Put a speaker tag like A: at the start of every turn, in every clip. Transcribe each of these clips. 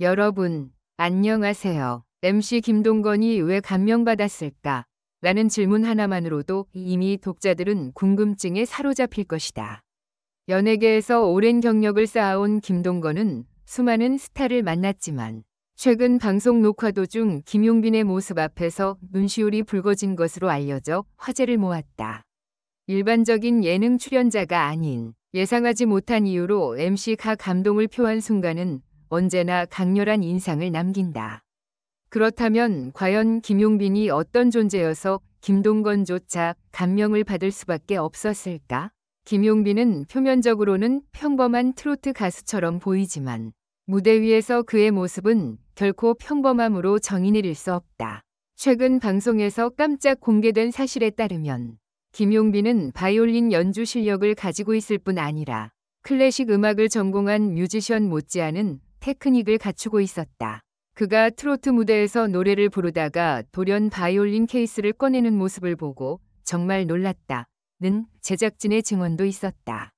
A: 여러분, 안녕하세요. MC 김동건이 왜 감명받았을까? 라는 질문 하나만으로도 이미 독자들은 궁금증에 사로잡힐 것이다. 연예계에서 오랜 경력을 쌓아온 김동건은 수많은 스타를 만났지만 최근 방송 녹화 도중 김용빈의 모습 앞에서 눈시울이 붉어진 것으로 알려져 화제를 모았다. 일반적인 예능 출연자가 아닌 예상하지 못한 이유로 MC가 감동을 표한 순간은 언제나 강렬한 인상을 남긴다. 그렇다면 과연 김용빈이 어떤 존재여서 김동건조차 감명을 받을 수밖에 없었을까? 김용빈은 표면적으로는 평범한 트로트 가수처럼 보이지만 무대 위에서 그의 모습은 결코 평범함으로 정의 내릴 수 없다. 최근 방송에서 깜짝 공개된 사실에 따르면 김용빈은 바이올린 연주 실력을 가지고 있을 뿐 아니라 클래식 음악을 전공한 뮤지션 못지않은 테크닉을 갖추고 있었다. 그가 트로트 무대에서 노래를 부르다가 돌연 바이올린 케이스를 꺼내는 모습을 보고 정말 놀랐다는 제작진의 증언도 있었다.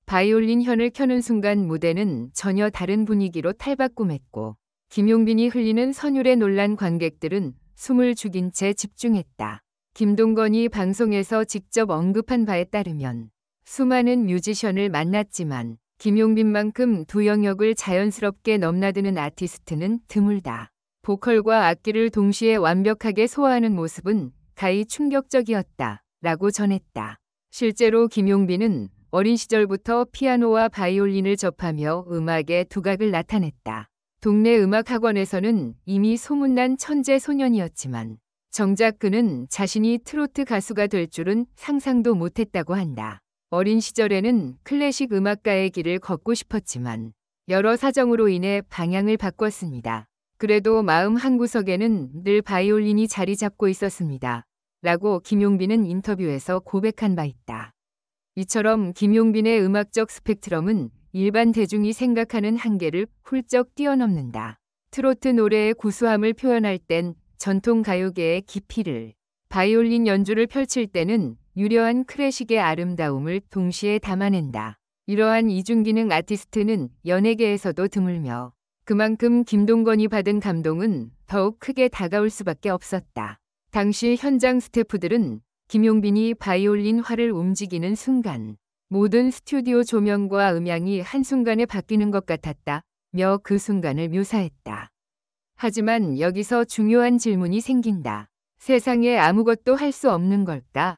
A: 바이올린 현을 켜는 순간 무대는 전혀 다른 분위기로 탈바꿈했고 김용빈이 흘리는 선율에 놀란 관객들은 숨을 죽인 채 집중했다. 김동건이 방송에서 직접 언급한 바에 따르면 수많은 뮤지션을 만났지만 김용빈만큼 두 영역을 자연스럽게 넘나드는 아티스트는 드물다. 보컬과 악기를 동시에 완벽하게 소화하는 모습은 가히 충격적이었다. 라고 전했다. 실제로 김용빈은 어린 시절부터 피아노와 바이올린을 접하며 음악의 두각을 나타냈다. 동네 음악학원에서는 이미 소문난 천재 소년이었지만 정작 그는 자신이 트로트 가수가 될 줄은 상상도 못했다고 한다. 어린 시절에는 클래식 음악가의 길을 걷고 싶었지만 여러 사정으로 인해 방향을 바꿨습니다. 그래도 마음 한구석에는 늘 바이올린이 자리 잡고 있었습니다. 라고 김용빈은 인터뷰에서 고백한 바 있다. 이처럼 김용빈의 음악적 스펙트럼은 일반 대중이 생각하는 한계를 훌쩍 뛰어넘는다. 트로트 노래의 구수함을 표현할 땐 전통 가요계의 깊이를, 바이올린 연주를 펼칠 때는 유려한 클래식의 아름다움을 동시에 담아낸다. 이러한 이중기능 아티스트는 연예계에서도 드물며 그만큼 김동건이 받은 감동은 더욱 크게 다가올 수밖에 없었다. 당시 현장 스태프들은 김용빈이 바이올린 활을 움직이는 순간 모든 스튜디오 조명과 음향이 한순간에 바뀌는 것 같았다며 그 순간을 묘사했다. 하지만 여기서 중요한 질문이 생긴다. 세상에 아무것도 할 수 없는 걸까?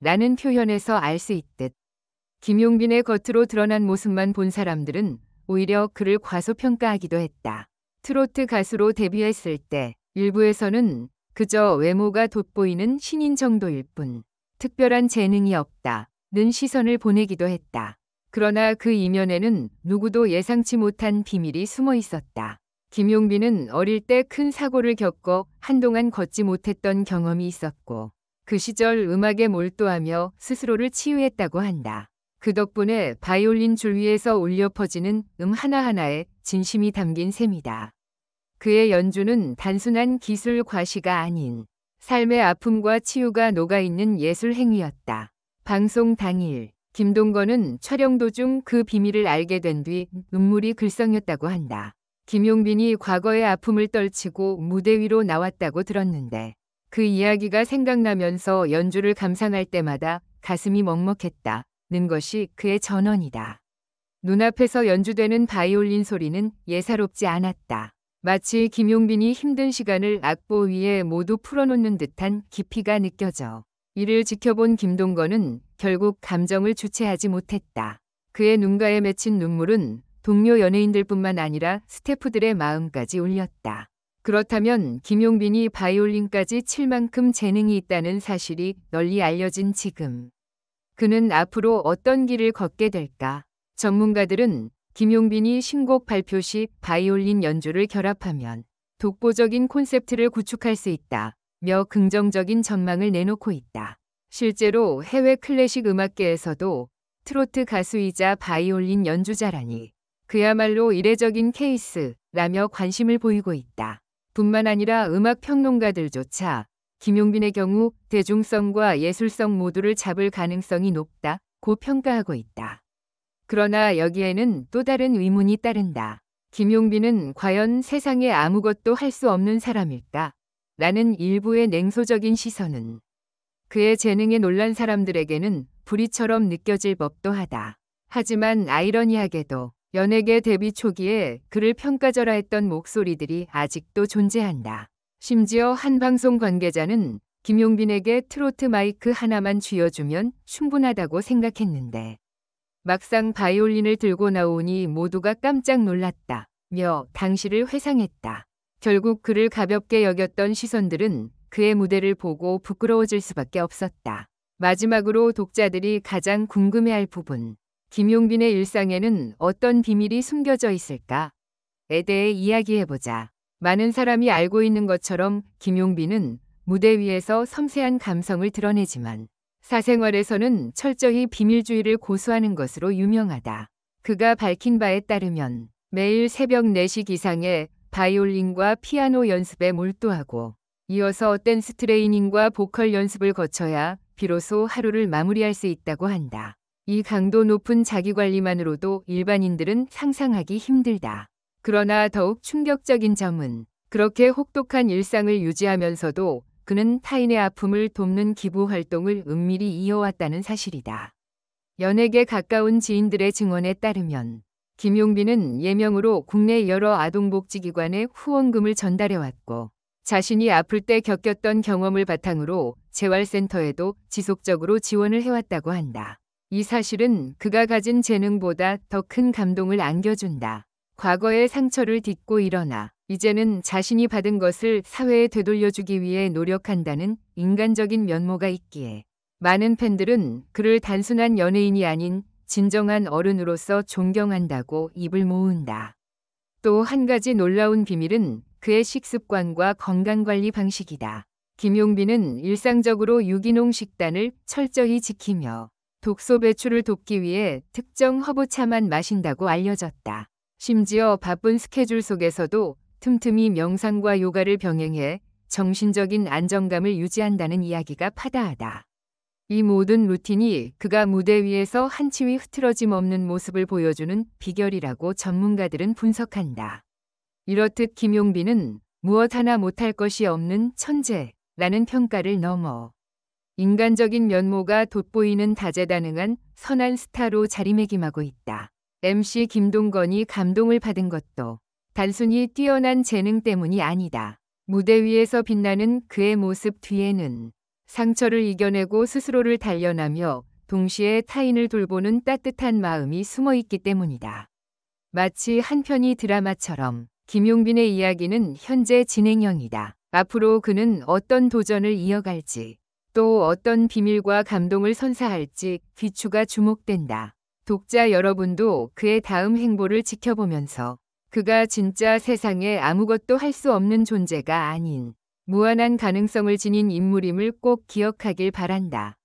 A: 라는 표현에서 알 수 있듯 김용빈의 겉으로 드러난 모습만 본 사람들은 오히려 그를 과소평가하기도 했다. 트로트 가수로 데뷔했을 때 일부에서는 그저 외모가 돋보이는 신인 정도일 뿐 특별한 재능이 없다는 시선을 보내기도 했다. 그러나 그 이면에는 누구도 예상치 못한 비밀이 숨어 있었다. 김용빈은 어릴 때 큰 사고를 겪어 한동안 걷지 못했던 경험이 있었고 그 시절 음악에 몰두하며 스스로를 치유했다고 한다. 그 덕분에 바이올린 줄 위에서 울려 퍼지는 하나하나에 진심이 담긴 셈이다. 그의 연주는 단순한 기술 과시가 아닌 삶의 아픔과 치유가 녹아있는 예술 행위였다. 방송 당일 김동건은 촬영 도중 그 비밀을 알게 된 뒤 눈물이 글썽였다고 한다. 김용빈이 과거의 아픔을 떨치고 무대 위로 나왔다고 들었는데 그 이야기가 생각나면서 연주를 감상할 때마다 가슴이 먹먹했다는 것이 그의 전언이다. 눈앞에서 연주되는 바이올린 소리는 예사롭지 않았다. 마치 김용빈이 힘든 시간을 악보 위에 모두 풀어놓는 듯한 깊이가 느껴져 이를 지켜본 김동건은 결국 감정을 주체하지 못했다. 그의 눈가에 맺힌 눈물은 동료 연예인들뿐만 아니라 스태프들의 마음까지 울렸다. 그렇다면 김용빈이 바이올린까지 칠 만큼 재능이 있다는 사실이 널리 알려진 지금 그는 앞으로 어떤 길을 걷게 될까? 전문가들은 김용빈이 신곡 발표 시 바이올린 연주를 결합하면 독보적인 콘셉트를 구축할 수 있다며 긍정적인 전망을 내놓고 있다. 실제로 해외 클래식 음악계에서도 트로트 가수이자 바이올린 연주자라니 그야말로 이례적인 케이스라며 관심을 보이고 있다. 뿐만 아니라 음악 평론가들조차 김용빈의 경우 대중성과 예술성 모두를 잡을 가능성이 높다고 평가하고 있다. 그러나 여기에는 또 다른 의문이 따른다. 김용빈은 과연 세상에 아무것도 할 수 없는 사람일까? 라는 일부의 냉소적인 시선은 그의 재능에 놀란 사람들에게는 불의처럼 느껴질 법도 하다. 하지만 아이러니하게도 연예계 데뷔 초기에 그를 평가절하했던 목소리들이 아직도 존재한다. 심지어 한 방송 관계자는 김용빈에게 트로트 마이크 하나만 쥐어주면 충분하다고 생각했는데 막상 바이올린을 들고 나오니 모두가 깜짝 놀랐다며 당시를 회상했다. 결국 그를 가볍게 여겼던 시선들은 그의 무대를 보고 부끄러워질 수밖에 없었다. 마지막으로 독자들이 가장 궁금해할 부분, 김용빈의 일상에는 어떤 비밀이 숨겨져 있을까에 대해 이야기해보자. 많은 사람이 알고 있는 것처럼 김용빈은 무대 위에서 섬세한 감성을 드러내지만 사생활에서는 철저히 비밀주의를 고수하는 것으로 유명하다. 그가 밝힌 바에 따르면 매일 새벽 4시 기상에 바이올린과 피아노 연습에 몰두하고 이어서 댄스 트레이닝과 보컬 연습을 거쳐야 비로소 하루를 마무리할 수 있다고 한다. 이 강도 높은 자기관리만으로도 일반인들은 상상하기 힘들다. 그러나 더욱 충격적인 점은 그렇게 혹독한 일상을 유지하면서도 그는 타인의 아픔을 돕는 기부 활동을 은밀히 이어왔다는 사실이다. 연예계 가까운 지인들의 증언에 따르면 김용빈은 예명으로 국내 여러 아동복지기관에 후원금을 전달해왔고 자신이 아플 때 겪었던 경험을 바탕으로 재활센터에도 지속적으로 지원을 해왔다고 한다. 이 사실은 그가 가진 재능보다 더 큰 감동을 안겨준다. 과거의 상처를 딛고 일어나 이제는 자신이 받은 것을 사회에 되돌려주기 위해 노력한다는 인간적인 면모가 있기에 많은 팬들은 그를 단순한 연예인이 아닌 진정한 어른으로서 존경한다고 입을 모은다. 또 한 가지 놀라운 비밀은 그의 식습관과 건강관리 방식이다. 김용빈은 일상적으로 유기농 식단을 철저히 지키며 독소 배출을 돕기 위해 특정 허브차만 마신다고 알려졌다. 심지어 바쁜 스케줄 속에서도 틈틈이 명상과 요가를 병행해 정신적인 안정감을 유지한다는 이야기가 파다하다. 이 모든 루틴이 그가 무대 위에서 한치위 흐트러짐 없는 모습을 보여주는 비결이라고 전문가들은 분석한다. 이렇듯 김용빈은 무엇 하나 못할 것이 없는 천재라는 평가를 넘어 인간적인 면모가 돋보이는 다재다능한 선한 스타로 자리매김하고 있다. MC 김동건이 감동을 받은 것도 단순히 뛰어난 재능 때문이 아니다. 무대 위에서 빛나는 그의 모습 뒤에는 상처를 이겨내고 스스로를 단련하며 동시에 타인을 돌보는 따뜻한 마음이 숨어 있기 때문이다. 마치 한 편의 드라마처럼 김용빈의 이야기는 현재 진행형이다. 앞으로 그는 어떤 도전을 이어갈지 또 어떤 비밀과 감동을 선사할지 귀추가 주목된다. 독자 여러분도 그의 다음 행보를 지켜보면서 그가 진짜 세상에 아무것도 할 수 없는 존재가 아닌 무한한 가능성을 지닌 인물임을 꼭 기억하길 바란다.